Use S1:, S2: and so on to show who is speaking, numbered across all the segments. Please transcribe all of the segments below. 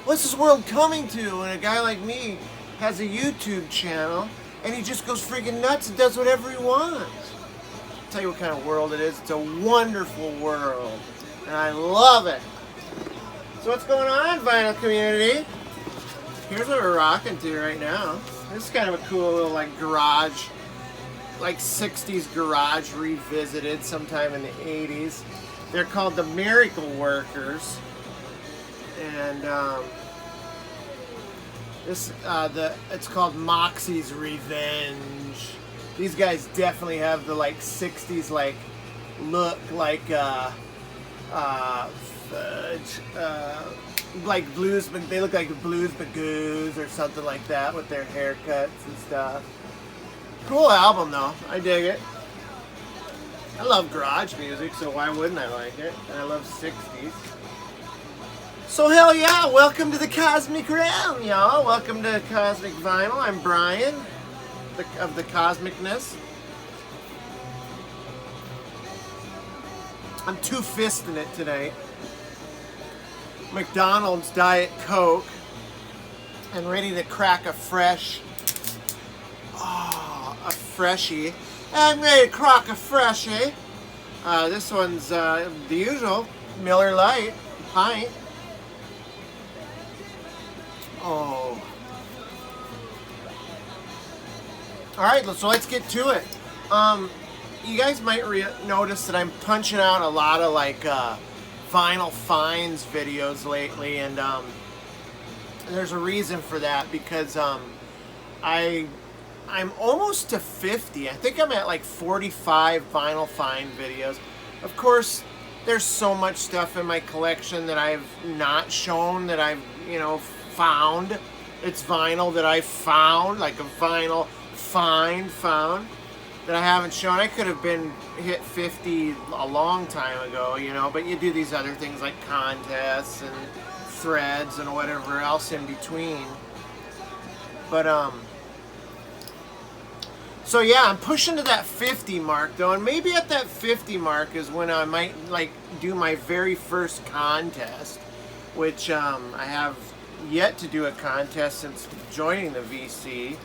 S1: what's this world coming to? And a guy like me has a YouTube channel, and he just goes freaking nuts and does whatever he wants. I'll tell you what kind of world it is. It's a wonderful world, and I love it. So what's going on, vinyl community? Here's what we're rocking to right now. This is kind of a cool little like garage, like 60s garage revisited sometime in the 80s. They're called the Miracle Workers, and it's called Moxie's Revenge. These guys definitely have the like 60s like look, like like blues. They look like Blues Bagoos or something like that with their haircuts and stuff. Cool album though. I dig it. I love garage music, so why wouldn't I like it? And I love 60s. So hell yeah, welcome to the Cosmic Realm, y'all. Welcome to Cosmic Vinyl. I'm Brian, of the Cosmicness. I'm two-fisting it tonight. McDonald's Diet Coke, and ready to crack a freshie. I'm ready to crack a freshie. This one's the usual Miller Lite pint. Oh. Alright, so let's get to it. You guys might notice that I'm punching out a lot of like vinyl finds videos lately, and there's a reason for that, because I'm almost to 50. I think I'm at like 45 vinyl find videos. Of course, there's so much stuff in my collection that I've not shown, that I've, found. It's vinyl that I found, like a vinyl found that I haven't shown. I could have been hit 50 a long time ago, but you do these other things like contests and threads and whatever else in between. But so yeah, I'm pushing to that 50 mark though, and maybe at that 50 mark is when I might like do my very first contest, which I have yet to do a contest since joining the VC.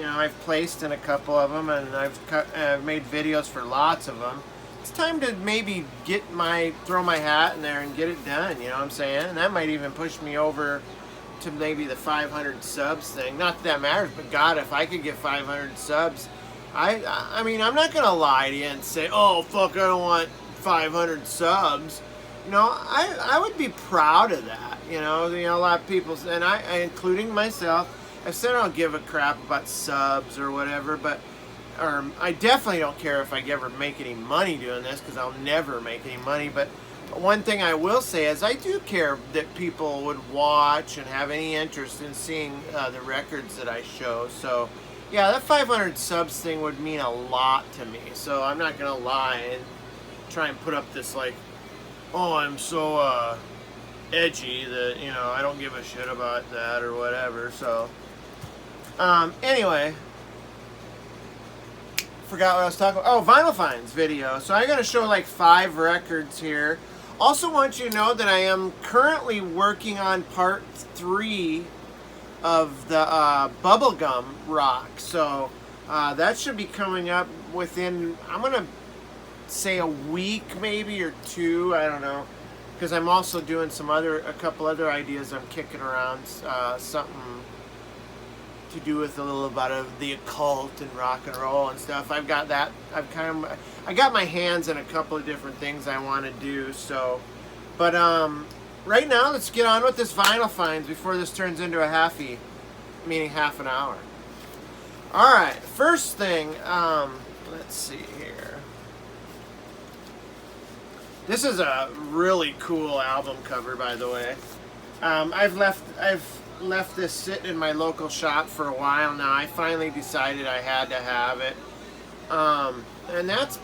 S1: I've placed in a couple of them, and I've made videos for lots of them. It's time to maybe throw my hat in there and get it done, you know what I'm saying? And that might even push me over to maybe the 500 subs thing. Not that matters, but God, if I could get 500 subs, I mean, I'm not gonna lie to you and say, oh fuck, I don't want 500 subs. I would be proud of that. A lot of people, and I including myself, I've said I don't give a crap about subs or whatever, or I definitely don't care if I ever make any money doing this, because I'll never make any money. But one thing I will say is I do care that people would watch and have any interest in seeing the records that I show. So yeah, that 500 subs thing would mean a lot to me. So I'm not gonna lie and try and put up this like, oh, I'm so edgy that I don't give a shit about that or whatever. So anyway, forgot what I was talking about. Oh, vinyl finds video. So I'm going to show like 5 records here. Also want you to know that I am currently working on part 3 of the bubblegum rock. So that should be coming up within, I'm going to say a week maybe, or 2, I don't know. Because I'm also doing a couple other ideas I'm kicking around, something to do with a little bit of the occult and rock and roll and stuff. I've got that. I got my hands in a couple of different things I want to do. So, but right now, let's get on with this vinyl finds before this turns into a halfie, meaning half an hour. All right, first thing. Let's see here. This is a really cool album cover, by the way. I've left this sitting in my local shop for a while now. I finally decided I had to have it. And that's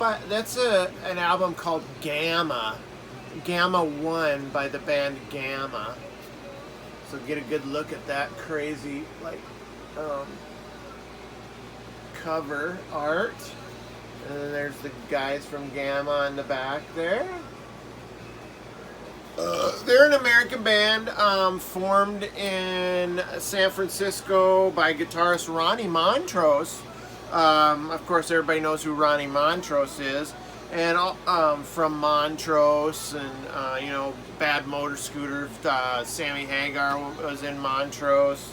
S1: an album called Gamma 1 by the band Gamma. So get a good look at that crazy like cover art. And then there's the guys from Gamma in the back there. They're an American band formed in San Francisco by guitarist Ronnie Montrose. Of course, everybody knows who Ronnie Montrose is. And from Montrose and, Bad Motor Scooter, Sammy Hagar was in Montrose.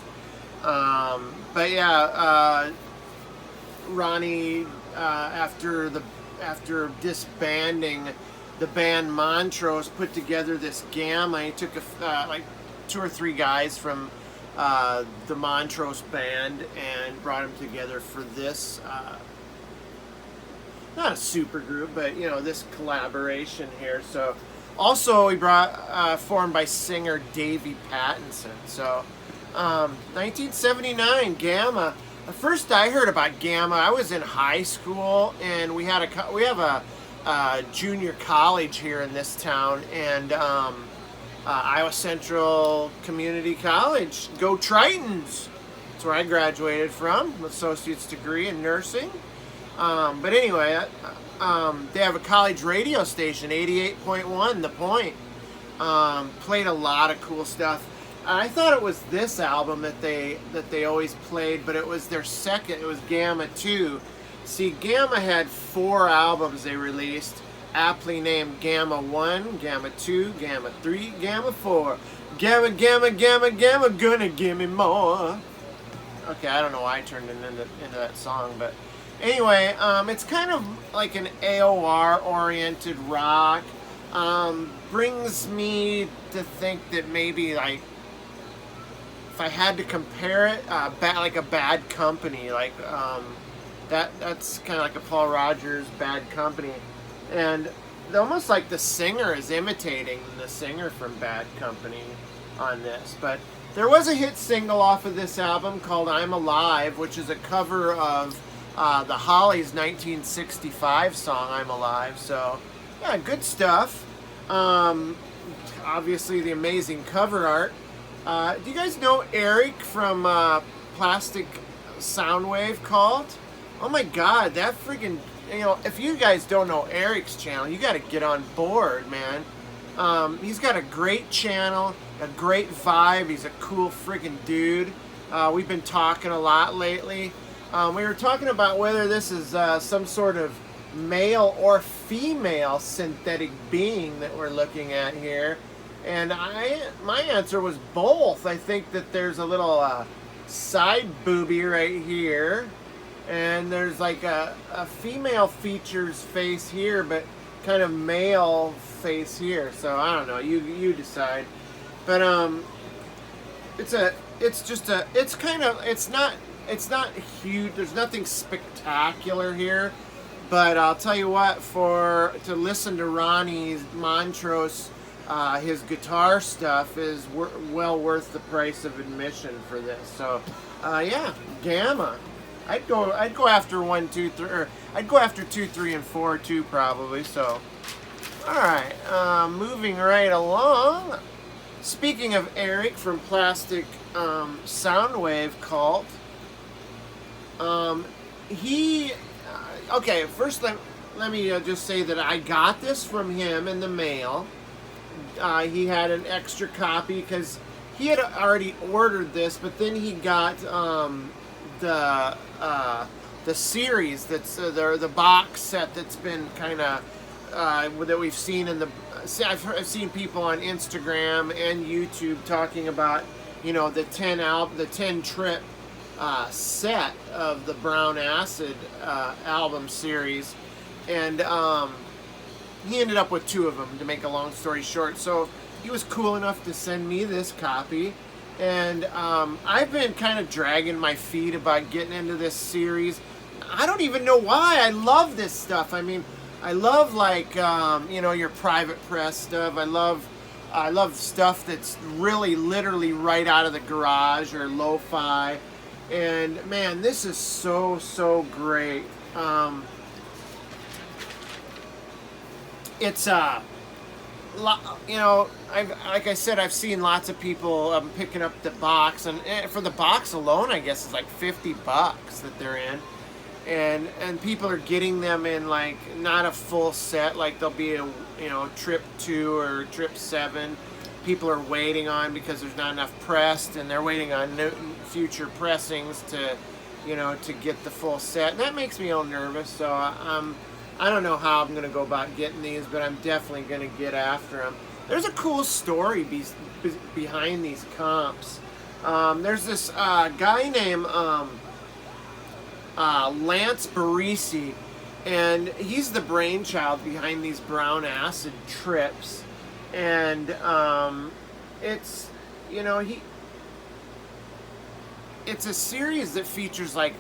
S1: But yeah, Ronnie, after disbanding the band Montrose, put together this Gamma. He took like 2 or 3 guys from the Montrose band and brought them together for this. Not a super group, but this collaboration here. So, also he formed by singer Davey Pattinson. So, 1979 Gamma. The first I heard about Gamma, I was in high school, and we have a junior college here in this town, and Iowa Central Community College. Go Tritons! That's where I graduated from, associate's degree in nursing. But anyway, they have a college radio station, 88.1, The Point. Played a lot of cool stuff. I thought it was this album that they always played, but it was their second. It was Gamma 2. See, Gamma had 4 albums they released, aptly named Gamma 1, Gamma 2, Gamma 3, Gamma 4. Gamma, Gamma, Gamma, Gamma, gonna give me more. Okay, I don't know why I turned it into that song, but anyway, it's kind of like an AOR-oriented rock. Brings me to think that maybe, like, if I had to compare it, like a Bad Company, like that's kind of like a Paul Rogers Bad Company, and almost like the singer is imitating the singer from Bad Company on this. But there was a hit single off of this album called "I'm Alive," which is a cover of the Hollies' 1965 song "I'm Alive." So yeah, good stuff. Obviously the amazing cover art. Do you guys know Eric from Plastic Soundwave Cult? Oh my God, that freaking, if you guys don't know Eric's channel, you got to get on board, man. He's got a great channel, a great vibe. He's a cool freaking dude. We've been talking a lot lately. We were talking about whether this is some sort of male or female synthetic being that we're looking at here. And my answer was both. I think that there's a little side boobie right here, and there's like a female features face here, but kind of male face here. So I don't know. You decide. But it's not huge. There's nothing spectacular here. But I'll tell you what, to listen to Ronnie Montrose. His guitar stuff is well worth the price of admission for this. So, yeah, Gamma. I'd go after 1, 2, 3, or I'd go after 2, 3, and 4 too, probably. So, all right, moving right along. Speaking of Eric from Plastic Soundwave Cult, okay. First, let me just say that I got this from him in the mail. He had an extra copy because he had already ordered this, but then he got the series that's the box set that's been kind of that we've seen in the. I've seen people on Instagram and YouTube talking about the 10 trip set of the Brown Acid album series, and he ended up with 2 of them, to make a long story short. So he was cool enough to send me this copy. And I've been kind of dragging my feet about getting into this series. I don't even know why. I love this stuff. I mean, I love like, your Private Press stuff. I love stuff that's really literally right out of the garage or lo-fi. And man, this is so great. It's like I said, I've seen lots of people picking up the box, and for the box alone, I guess it's like $50 that they're in. and people are getting them in like not a full set, like there'll be a trip 2 or trip 7. People are waiting on because there's not enough pressed, and they're waiting on future pressings to to get the full set. And that makes me a little nervous. So I don't know how I'm going to go about getting these, but I'm definitely going to get after them. There's a cool story behind these comps. There's this guy named Lance Barisi, and he's the brainchild behind these brown acid trips. And it's it's a series that features like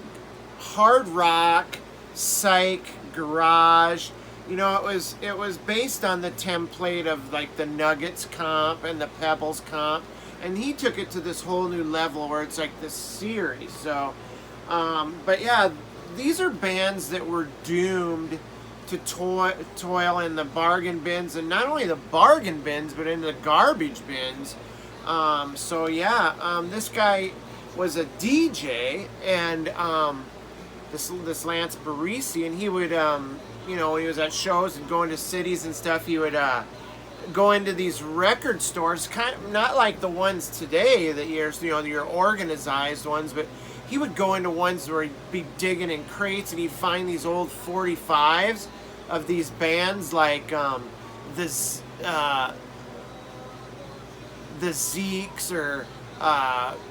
S1: hard rock, psych, garage. It was based on the template of like the Nuggets comp and the Pebbles comp, and he took it to this whole new level where it's like this series. So, but yeah, these are bands that were doomed to toil in the bargain bins, and not only the bargain bins, but in the garbage bins. So yeah, this guy was a DJ, and this Lance Barisi, and he would when he was at shows and going to cities and stuff, he would go into these record stores, kind of not like the ones today that your organized ones, but he would go into ones where he'd be digging in crates, and he'd find these old 45s of these bands like the Zeeks or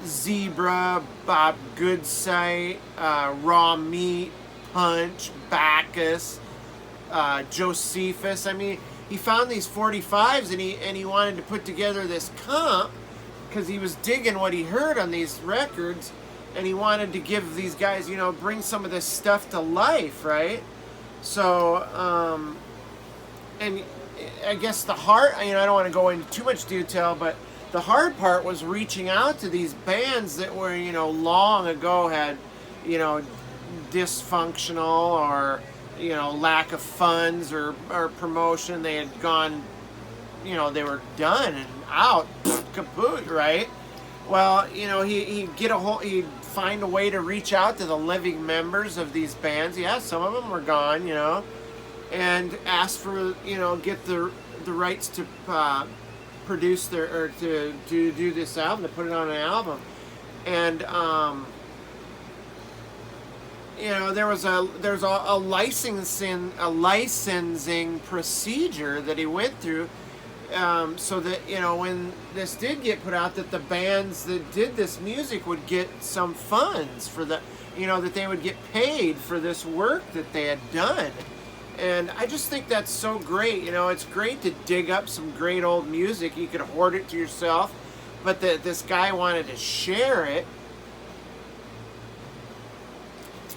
S1: Zebra, Bob Goodsight, Raw Meat, Punch, Bacchus, Josephus. I mean, he found these 45s, and he wanted to put together this comp because he was digging what he heard on these records, and he wanted to give these guys, bring some of this stuff to life, right? So, and I guess the hard, I don't want to go into too much detail, but the hard part was reaching out to these bands that were, long ago had, dysfunctional or, lack of funds or promotion. They had gone, they were done and out, kaput, right? Well, he'd find a way to reach out to the living members of these bands. Yeah, some of them were gone, and ask for, get the rights to produce or to do this album, to put it on an album. And there was a licensing procedure that he went through, so that when this did get put out, that the bands that did this music would get some funds for the that they would get paid for this work that they had done. And I just think that's so great. It's great to dig up some great old music. You could hoard it to yourself, but this guy wanted to share it.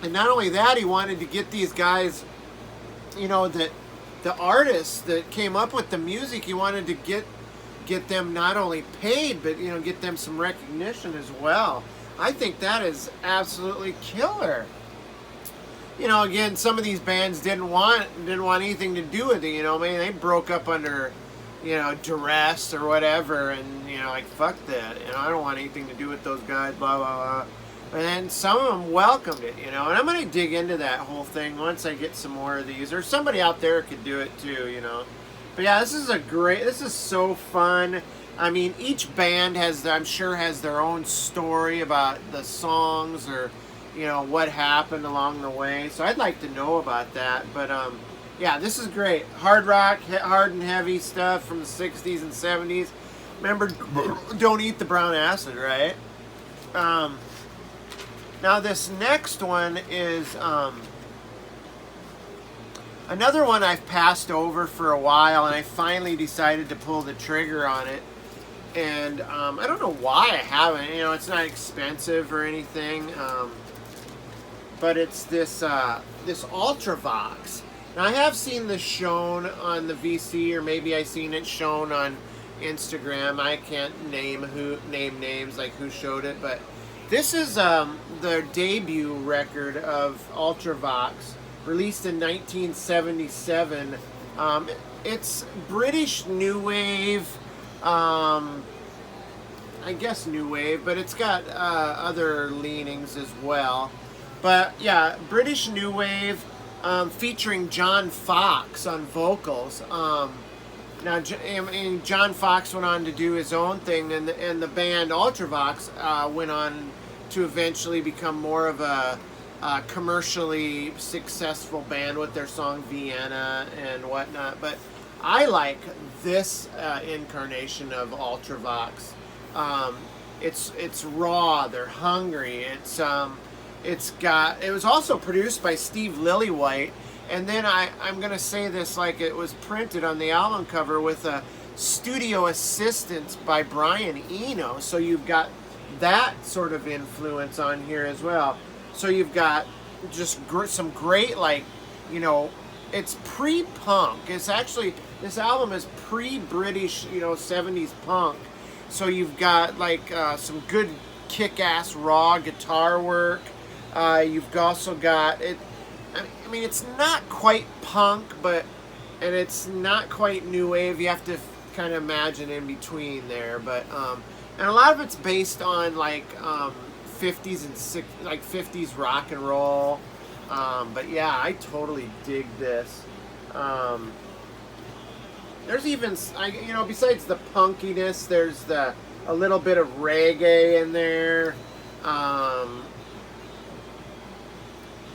S1: And not only that, he wanted to get these guys, the artists that came up with the music, he wanted to get them not only paid, but get them some recognition as well. I think that is absolutely killer. Again, some of these bands didn't want anything to do with it. Maybe they broke up under, duress or whatever, and like fuck that. I don't want anything to do with those guys. Blah blah blah. And then some of them welcomed it. And I'm gonna dig into that whole thing once I get some more of these, or somebody out there could do it too. But yeah, this is so fun. I mean, each band I'm sure has their own story about the songs or what happened along the way. So I'd like to know about that. But yeah, this is great. Hard rock, hard and heavy stuff from the 60s and 70s. Remember, don't eat the brown acid, right? Now this next one is another one I've passed over for a while, and I finally decided to pull the trigger on it. And I don't know why I haven't. It's not expensive or anything. But it's this Ultravox. Now I have seen this shown on the VC, or maybe I've seen it shown on Instagram. I can't name names like who showed it, but this is the debut record of Ultravox, released in 1977. It's British new wave. I guess new wave, but it's got other leanings as well. But yeah, British new wave, featuring John Fox on vocals. Now, John Fox went on to do his own thing, and the band Ultravox went on to eventually become more of a commercially successful band with their song Vienna and whatnot. But I like this incarnation of Ultravox. It's raw. They're hungry. It was also produced by Steve Lillywhite. And then I'm going to say this like it was printed on the album cover with a studio assistant by Brian Eno. So you've got that sort of influence on here as well. So you've got just some great, like, you know, it's pre-punk. It's actually, this album is pre-British, 70s punk. So you've got like some good kick-ass raw guitar work. You've also got it. I mean, it's not quite punk, and it's not quite new wave. You have to kind of imagine in between there, but and a lot of it's based on like 50s and 50s rock and roll. But yeah, I totally dig this. There's even, besides the punkiness, there's a little bit of reggae in there.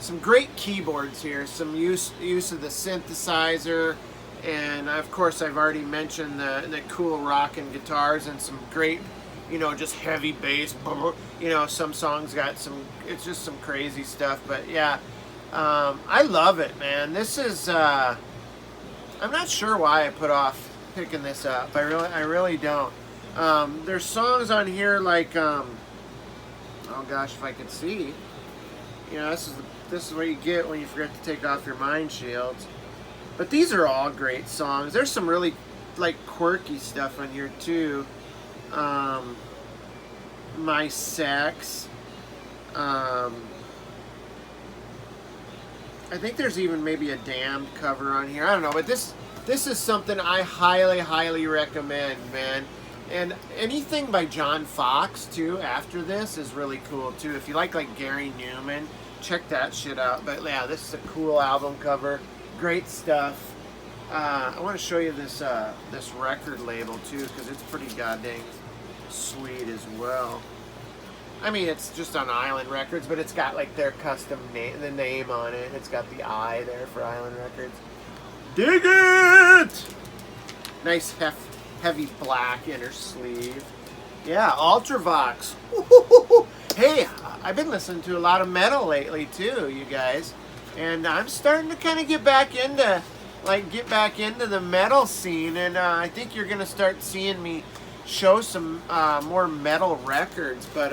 S1: Some great keyboards here, some use of the synthesizer, and of course I've already mentioned the cool rockin' guitars and some great, just heavy bass. Some songs got it's just some crazy stuff, but yeah, I love it, man. This is, I'm not sure why I put off picking this up. I really don't. There's songs on here like, oh gosh, if I could see, this is what you get when you forget to take off your mind shields. But these are all great songs. There's some really like quirky stuff on here too. My Sex. I think there's even maybe a Damned cover on here. I don't know, but this is something I highly recommend, man. And anything by John Fox too after this is really cool too. If you like Gary Newman, check that shit out. But yeah, this is a cool album cover. Great stuff. I want to show you this this record label too, because it's pretty goddamn sweet as well. I mean, it's just on Island Records, but it's got like their custom the name on it. It's got the I there for Island Records. Dig it! Nice heavy black inner sleeve. Yeah, Ultravox. Hey, I've been listening to a lot of metal lately too, you guys, and I'm starting to kind of get back into the metal scene, and I think you're gonna start seeing me show some more metal records. But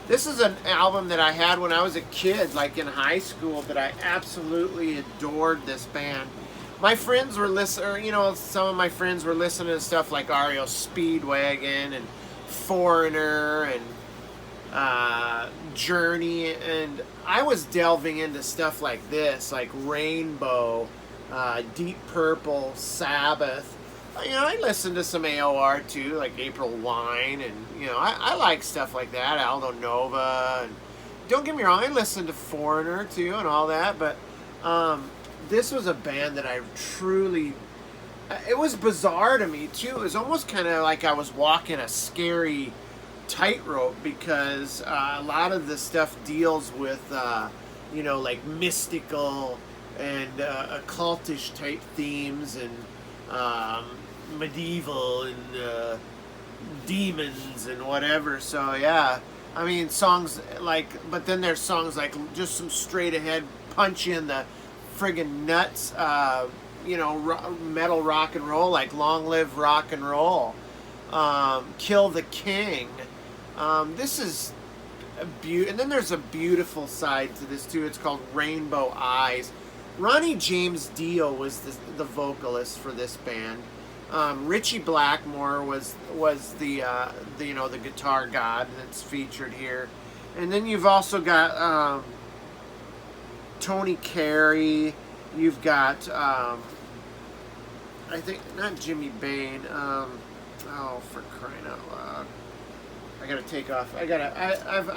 S1: this is an album that I had when I was a kid, like in high school, that I absolutely adored this band. My friends were listening, some of my friends were listening to stuff like REO Speedwagon and Foreigner and Journey, and I was delving into stuff like this, like Rainbow, Deep Purple, Sabbath. I listened to some AOR too, like April Wine, and I like stuff like that, Aldo Nova, and don't get me wrong, I listened to Foreigner too and all that, but this was a band that I truly, it was bizarre to me too. It was almost kind of like I was walking a scary tightrope, because a lot of the stuff deals with like mystical and occultish type themes, and medieval and demons and whatever. So yeah, I mean, songs like, but then there's songs like just some straight ahead punch you in the friggin' nuts metal rock and roll, like Long Live Rock and Roll, Kill the King. This is a and then there's a beautiful side to this too. It's called Rainbow Eyes. Ronnie James Dio was the vocalist for this band. Richie Blackmore was the the guitar god that's featured here, and then you've also got Tony Carey. You've got I think not Jimmy Bain. Oh, for crying out loud! I gotta take off. I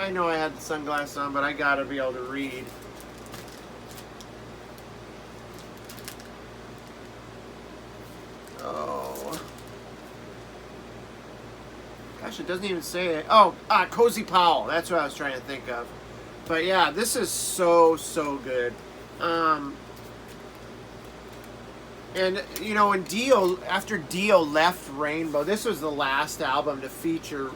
S1: know I had the sunglasses on, but I gotta be able to read. Oh. Gosh, it doesn't even say it. Oh, Cozy Powell. That's what I was trying to think of. But yeah, this is so good. And you know, when after Dio left Rainbow, this was the last album to feature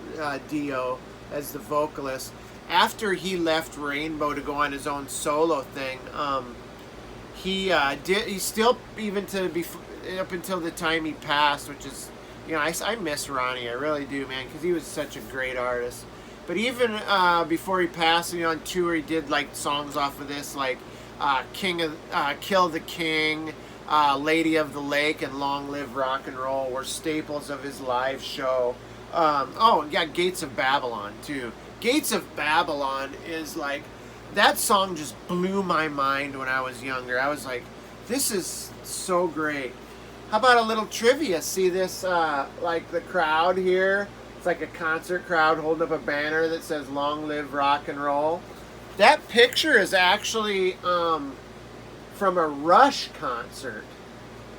S1: Dio as the vocalist. After he left Rainbow to go on his own solo thing, he still, even up until the time he passed, which is, you know, I miss Ronnie, I really do, man, because he was such a great artist. But even before he passed, you know, on tour, he did like songs off of this, like Kill the King, Lady of the Lake, and Long Live Rock and Roll were staples of his live show. Oh, yeah, Gates of Babylon, too. Gates of Babylon is like, that song just blew my mind when I was younger. I was like, this is so great. How about a little trivia? See this, like the crowd here? It's like a concert crowd holding up a banner that says Long Live Rock and Roll. That picture is actually from a Rush concert.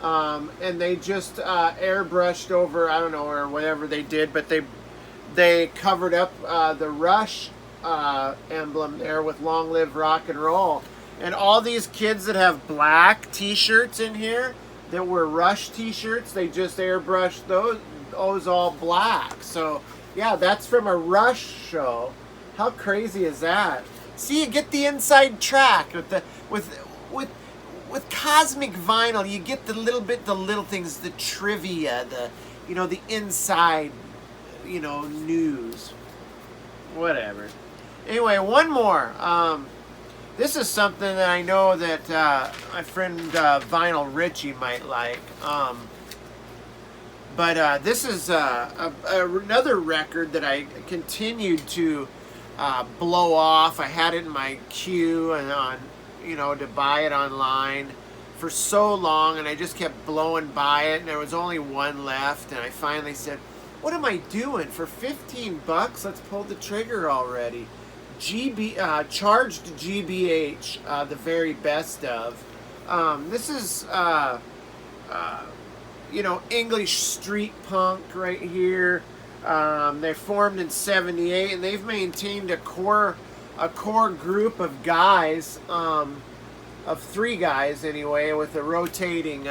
S1: And they just airbrushed over, I don't know, or whatever they did, but they covered up the Rush emblem there with Long Live Rock and Roll. And all these kids that have black t-shirts in here that were Rush t-shirts, they just airbrushed those all black. So yeah, that's from a Rush show. How crazy is that? See, you get the inside track with Cosmic Vinyl. You get the little things, the trivia, the inside, news, whatever. Anyway, one more. This is something that I know that my friend Vinyl Richie might like. But this is another record that I continued to blow off. I had it in my queue and to buy it online for so long, and I just kept blowing by it, and there was only one left, and I finally said, what am I doing? For $15, let's pull the trigger already. Charged GBH, the very best of. This is, English street punk right here. They formed in '78, and they've maintained a core group of guys, of 3 guys anyway, with a rotating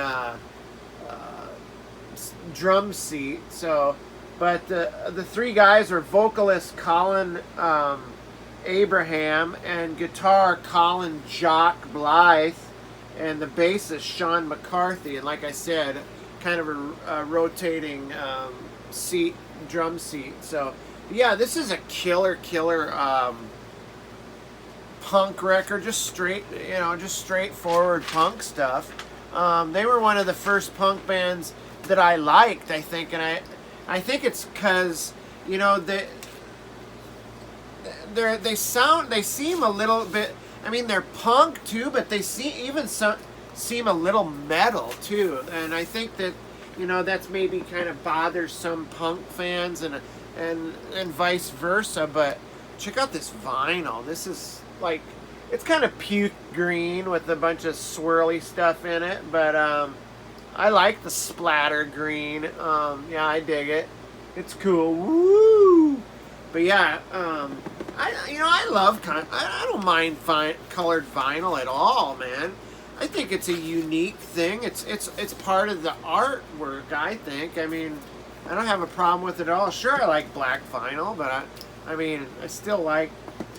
S1: drum seat. So, but the 3 guys are vocalist Colin Abraham and guitar Colin Jock Blythe, and the bassist Sean McCarthy. And like I said, kind of a rotating drum seat. So yeah, this is a killer punk record, just straightforward punk stuff. They were one of the first punk bands that I liked, I think, and I think it's because they seem a little bit, I mean, they're punk too, but they seem a little metal too, and I think that that's maybe kind of bothers some punk fans and vice versa. But check out this vinyl. This is like, it's kind of puke green with a bunch of swirly stuff in it, but I like the splatter green. Yeah, I dig it. It's cool. Woo! But yeah, I love I don't mind colored vinyl at all, man. I think it's a unique thing. It's part of the artwork, I think. I mean, I don't have a problem with it at all. Sure, I like black vinyl, but I still like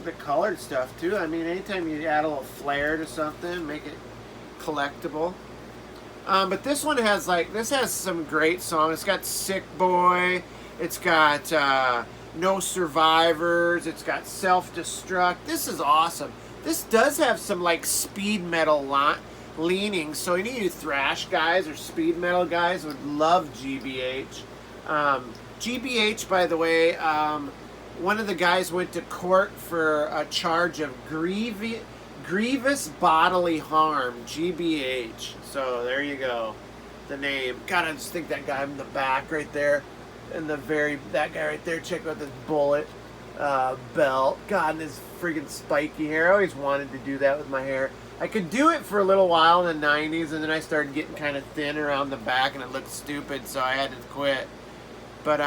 S1: the colored stuff too. I mean, anytime you add a little flair to something, make it collectible. But this one has some great songs. It's got Sick Boy. It's got No Survivors. It's got Self-Destruct. This is awesome. This does have some like speed metal leaning, so any of you thrash guys or speed metal guys would love GBH. GBH, by the way, one of the guys went to court for a charge of grievous bodily harm, GBH. So there you go, the name. God, I just think that guy in the back right there, And that guy right there, check out this bullet belt. God, and his friggin' spiky hair. I always wanted to do that with my hair. I could do it for a little while in the 90s, and then I started getting kind of thin around the back, and it looked stupid, so I had to quit. But,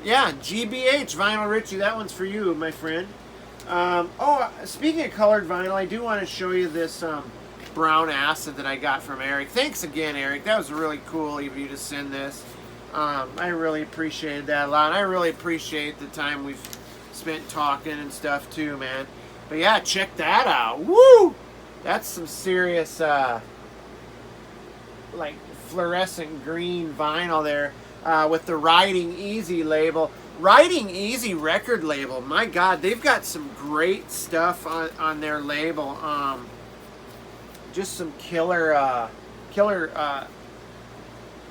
S1: yeah, GBH, Vinyl Richie, that one's for you, my friend. Oh, speaking of colored vinyl, I do want to show you this brown acid that I got from Eric. Thanks again, Eric. That was really cool of you to send this. I really appreciated that a lot. And I really appreciate the time we've spent talking and stuff too, man. But yeah, check that out. Woo! That's some serious, like fluorescent green vinyl there with the Riding Easy label. Riding Easy record label. My God, they've got some great stuff on their label. Just some killer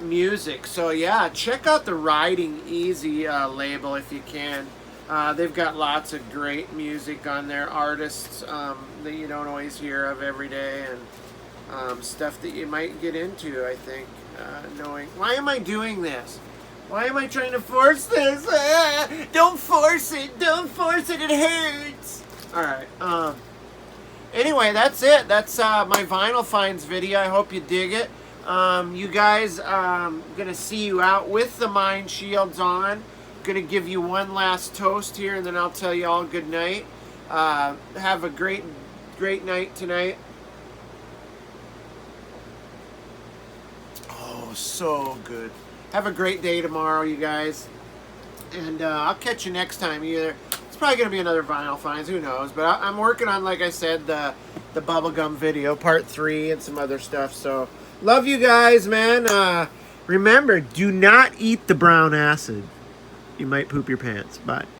S1: music. So yeah, check out the Riding Easy label if you can. They've got lots of great music on there, artists that you don't always hear of every day, and stuff that you might get into, I think, knowing. Why am I doing this? Why am I trying to force this? Don't force it! Don't force it! It hurts! Alright, anyway, that's it. That's my Vinyl Finds video. I hope you dig it. You guys, gonna see you out with the Mind Shields on. Gonna give you one last toast here, and then I'll tell you all good night. Have a great night tonight. Oh, so good. Have a great day tomorrow, you guys. And I'll catch you next time. Either it's probably gonna be another Vinyl Finds, who knows? But I'm working on, like I said, the bubblegum video, part 3, and some other stuff. So love you guys, man. Remember, do not eat the brown acid. You might poop your pants. Bye.